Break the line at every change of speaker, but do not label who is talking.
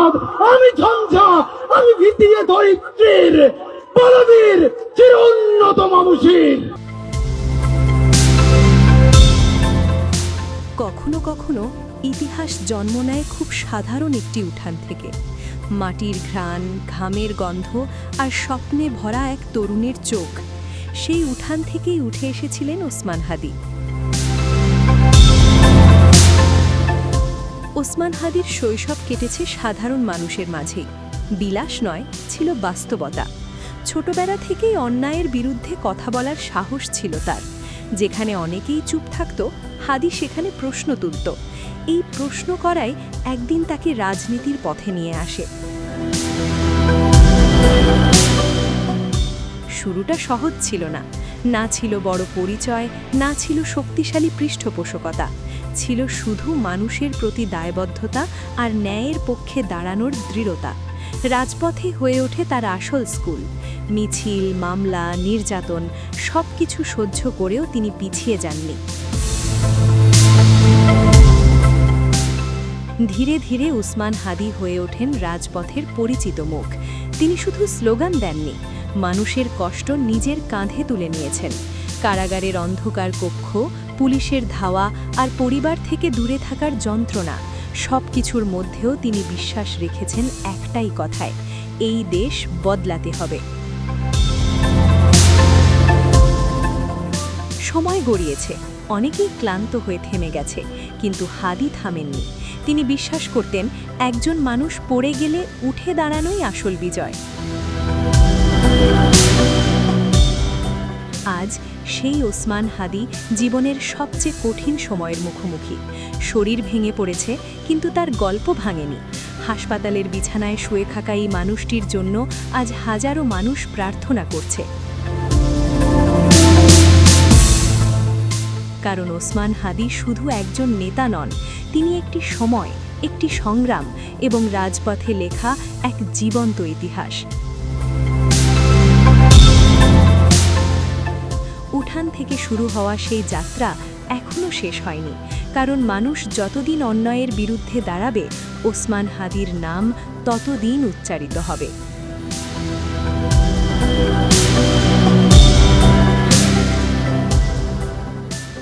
চাঁদ, আমি ঝঞ্ঝা, আমি ভিতিয়ে ধরিত্রীর বলবীর চির উন্নত মানুষের।
কখনো কখনো ইতিহাস জন্ম নেয় খুব সাধারণ একটি উঠান থেকে। মাটির ঘ্রাণ, ঘামের গন্ধ আর স্বপ্নে ভরা এক তরুণের চোখ। সেই উঠান থেকেই উঠে এসেছিলেন ওসমান হাদি। ওসমান হাদির শৈশব কেটেছে সাধারণ মানুষের মাঝেই। বিলাস নয়, ছিল বাস্তবতা। ছোটবেলা থেকেই অন্যায়ের বিরুদ্ধে কথা বলার সাহস ছিল তার। যেখানে অনেকেই চুপ থাকত, হাদি সেখানে প্রশ্ন তুলত। এই প্রশ্ন করাই একদিন তাকে রাজনীতির পথে নিয়ে আসে। শুরুটা সহজ ছিল না। না ছিল বড় পরিচয়, না ছিল শক্তিশালী পৃষ্ঠপোষকতা। ছিল শুধু মানুষের প্রতি দায়বদ্ধতা আর ন্যায়ের পক্ষে দাঁড়ানোর দৃঢ়তা। রাজপথে হয়ে ওঠে তার আসল স্কুল। মিছিল, মামলা, নির্যাতন সব কিছু সহ্য করেও তিনি পিছিয়ে যাননি। ধীরে ধীরে ওসমান হাদি হয়ে ওঠেন রাজপথের পরিচিত মুখ। তিনি শুধু স্লোগান দেননি, মানুষের কষ্ট নিজের কাঁধে তুলে নিয়েছেন। কারাগারের অন্ধকার কক্ষ, পুলিশের ধাওয়া আর পরিবার থেকে দূরে থাকার যন্ত্রণা, সব কিছুর মধ্যেও তিনি বিশ্বাস রেখেছেন একটাই কথায়: এই দেশ বদলাতে হবে। সময় গড়িয়েছে, অনেকেই ক্লান্ত হয়ে থেমে গেছে, কিন্তু হাদি থামেননি। তিনি বিশ্বাস করতেন, একজন মানুষ পড়ে গেলে উঠে দাঁড়ানোই আসল বিজয়। আজ সেই ওসমান হাদি জীবনের সবচেয়ে কঠিন সময়ের মুখোমুখি। শরীর ভেঙে পড়েছে, কিন্তু তার গল্প ভাঙেনি। হাসপাতালের বিছানায় শুয়ে থাকা এই মানুষটির জন্য আজ হাজারো মানুষ প্রার্থনা করছে। কারণ ওসমান হাদি শুধু একজন নেতা নন, তিনি একটি সময়, একটি সংগ্রাম এবং রাজপথে লেখা এক জীবন্ত ইতিহাস। উঠান থেকে শুরু হওয়া সেই যাত্রা এখনও শেষ হয়নি, কারণ মানুষ যতদিন অন্যায়ের বিরুদ্ধে দাঁড়াবে, ওসমান হাদির নাম ততদিন উচ্চারিত হবে।